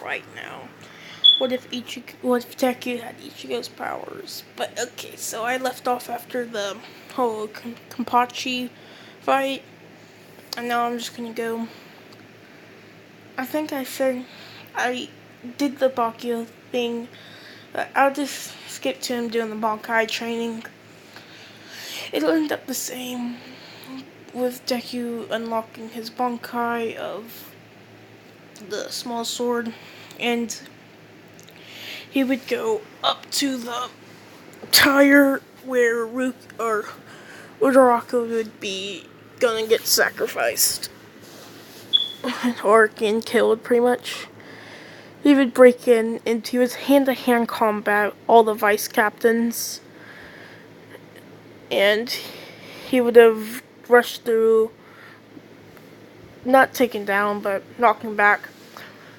right now. What if Deku had Ichigo's powers? But okay, so I left off after the whole Kenpachi fight, and now I'm just gonna go. I think I said I did the Bakio thing. I'll just skip to him doing the Bankai training. It'll end up the same with Deku unlocking his Bankai of the small sword, and he would go up to the tire where Uraraka would be gonna get sacrificed or getting killed, pretty much. He would break in into his hand-to-hand combat all the vice captains, and he would have rushed through, not taken down, but knocking back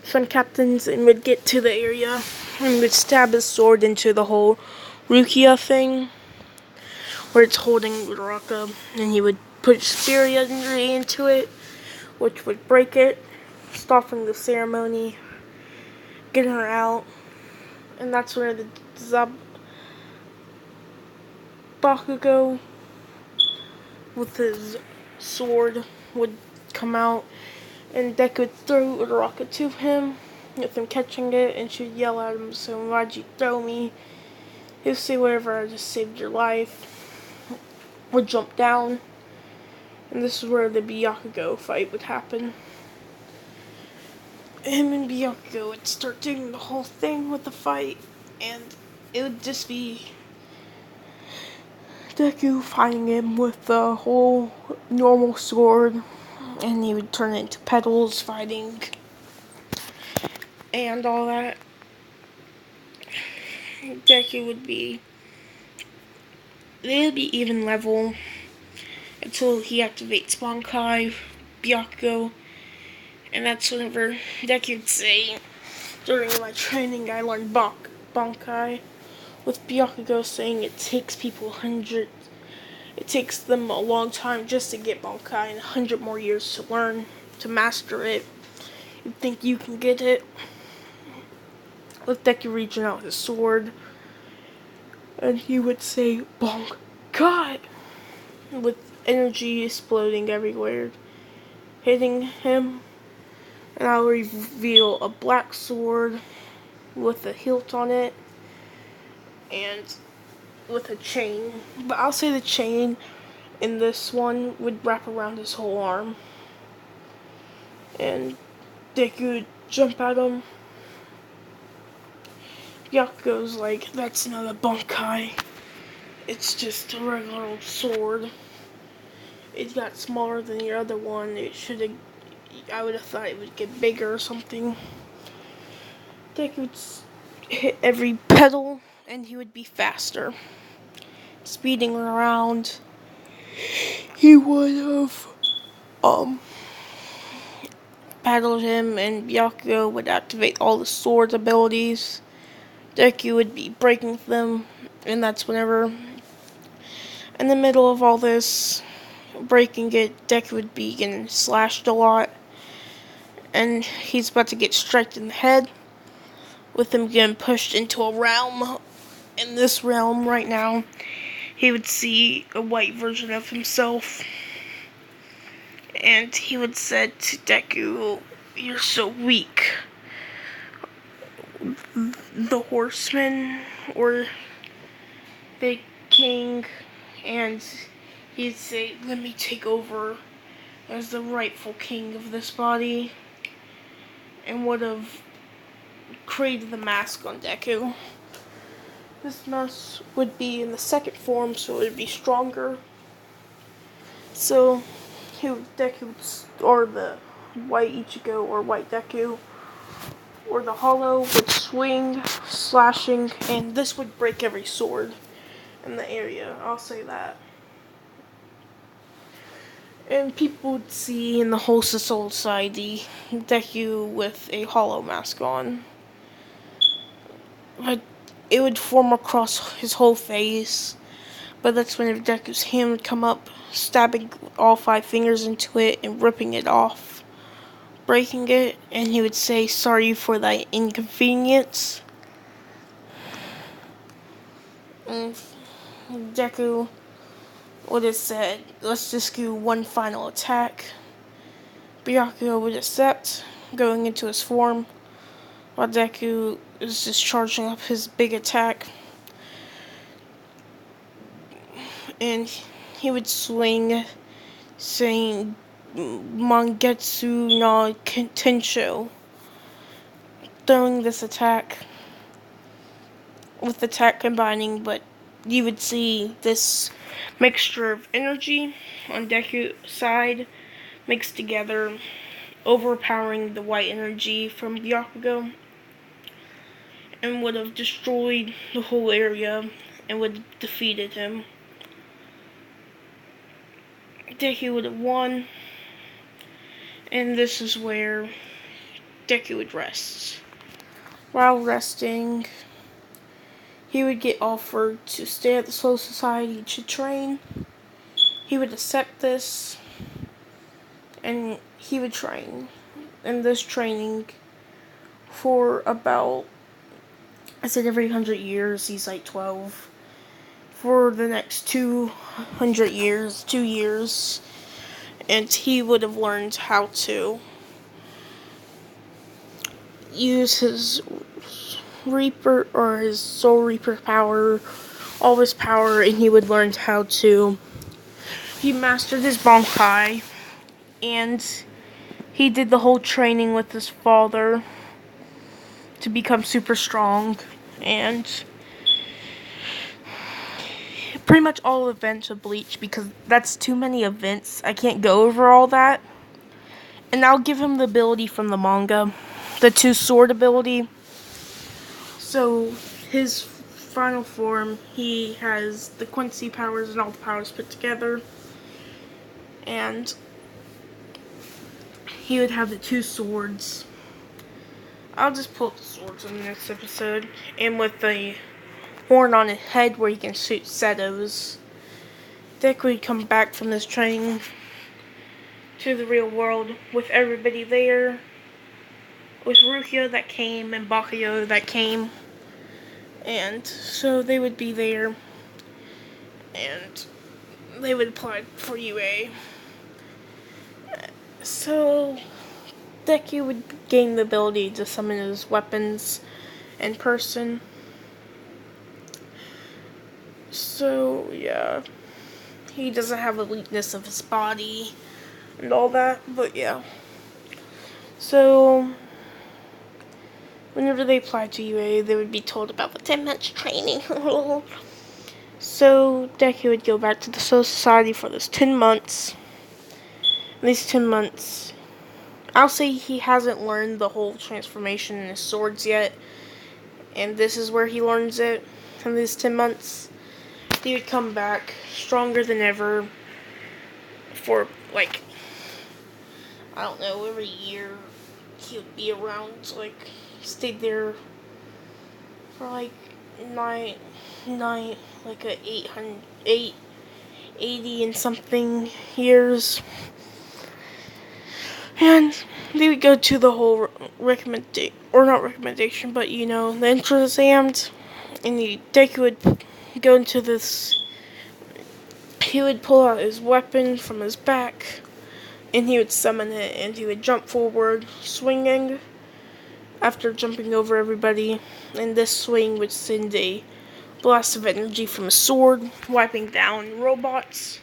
some captains, and would get to the area and would stab his sword into the whole Rukia thing, where it's holding Uraraka, and he would put spear injury into it, which would break it, stopping the ceremony, getting her out, and that's where the Bakugo with his sword would come out, and Deku would throw Uraraka to him, with him catching it, and she would yell at him, so why'd you throw me? He'll say whatever, I just saved your life. Would jump down, and this is where the Byakugo fight would happen. Him and Byakugo would start doing the whole thing with the fight, and it would just be Deku fighting him with the whole normal sword, and he would turn it into petals fighting, and all that. Deku would be, they'd be even level until he activates Bankai, Byakugo, and that's whenever Deku would say, during my training I learned Bankai, with Byakugo saying it takes them a long time just to get Bankai and 100 more years to learn, to master it. You think you can get it? With Deku reaching out his sword, and he would say, Bankai! With energy exploding everywhere, hitting him, and I'll reveal a black sword with a hilt on it, and with a chain. But I'll say the chain in this one would wrap around his whole arm, and Deku would jump at him. Byakugo's like, that's not a Bankai. It's just a regular old sword. It got smaller than your other one. I would have thought it would get bigger or something. Deku would hit every pedal, and he would be faster. Speeding around. He would have, battled him, and Byakugo would activate all the sword abilities. Deku would be breaking them, and that's whenever, in the middle of all this, breaking it, Deku would be getting slashed a lot, and he's about to get striked in the head, with him getting pushed into a realm. In this realm right now, he would see a white version of himself, and he would say to Deku, you're so weak. The horseman, or Big King, and he'd say, let me take over as the rightful king of this body, and would have created the mask on Deku. This mask would be in the second form, so it would be stronger. So Deku, or the white Ichigo, or white Deku, or the hollow would swing, slashing, and this would break every sword in the area, I'll say that. And people would see in the whole society Deku with a hollow mask on. But it would form across his whole face, but that's when Deku's hand would come up, stabbing all 5 fingers into it and ripping it off. breaking it, and he would say, "Sorry for that inconvenience." And Deku would have said, "Let's just do one final attack." Byakuya would accept, going into his form, while Deku is just charging up his big attack. And he would swing, saying Mangetsu no Tensho, throwing this attack with attack combining, but you would see this mixture of energy on Deku's side mixed together, overpowering the white energy from Byakugo, and would have destroyed the whole area and would have defeated him. Deku would have won, and this is where Deku would rest. While resting, he would get offered to stay at the Soul Society to train. He would accept this, and he would train. And this training for about, I said every 100 years, he's like 12. For the next 200 years, 2 years, and he would have learned how to use his Reaper or his Soul Reaper power, all his power, and he would learn how to. He mastered his Bankai, and he did the whole training with his father to become super strong, and pretty much all events of Bleach, because that's too many events. I can't go over all that. And I'll give him the ability from the manga, the two sword ability. So his final form, he has the Quincy powers and all the powers put together, and he would have the two swords. I'll just pull up the swords in the next episode, and with the horn on his head where he can shoot Setos. Deku would come back from this training to the real world with everybody there, with Rukia that came and Bakuyo that came, and so they would be there, and they would apply for UA. So Deku would gain the ability to summon his weapons in person. So yeah, he doesn't have a weakness of his body and all that, but yeah. So whenever they applied to UA, they would be told about the 10 months training. So Deku would go back to the Soul Society for those 10 months. In these 10 months, I'll say he hasn't learned the whole transformation in his swords yet, and this is where he learns it in these 10 months. He would come back stronger than ever for, like, I don't know, every year he would be around, like, stayed there for, like, like a 80 and something years. And they would go to the whole not recommendation, but the entrance exams, and Deku would go into this. He would pull out his weapon from his back, and he would summon it, and he would jump forward, swinging, after jumping over everybody, and this swing would send a blast of energy from his sword, wiping down robots.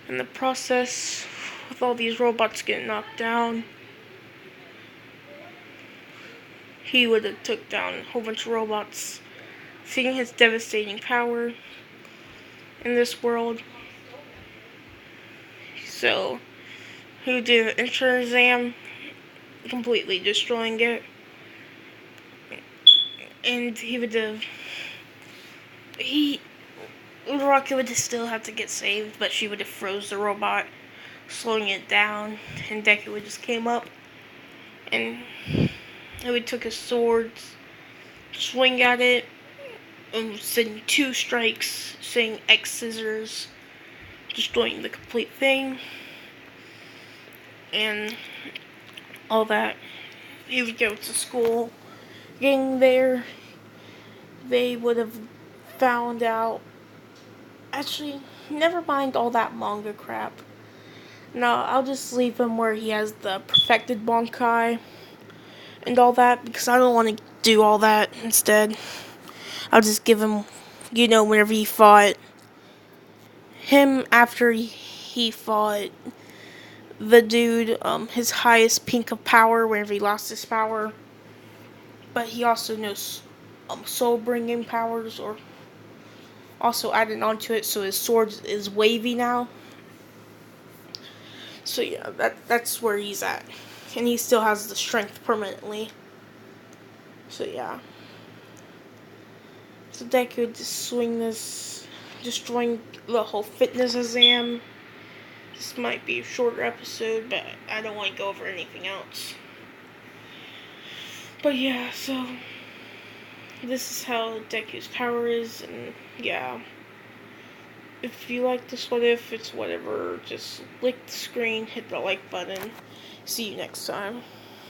In the process, with all these robots getting knocked down, he would have took down a whole bunch of robots, seeing his devastating power in this world. So he would do the entrance exam, completely destroying it, and he would have Rocket would still have to get saved, but she would have froze the robot, slowing it down, and Deku would just came up, and he would took his swords, swing at it, and send 2 strikes, saying X scissors, destroying the complete thing. And all that. He would go to school. Getting there, they would have found out. Actually, never mind all that manga crap. No, I'll just leave him where he has the perfected Bonkai and all that because I don't want to do all that instead. I'll just give him, whenever he fought him after he fought the dude, his highest peak of power whenever he lost his power. But he also knows soul bringing powers, or also added onto it, so his sword is wavy now. So yeah, that's where he's at, and he still has the strength permanently. So yeah, so Deku would just swing this, destroying the whole fitness exam. This might be a shorter episode, but I don't want to go over anything else. But yeah, so this is how Deku's power is, and yeah. If you like this what if, it's whatever, just lick the screen, hit the like button. See you next time.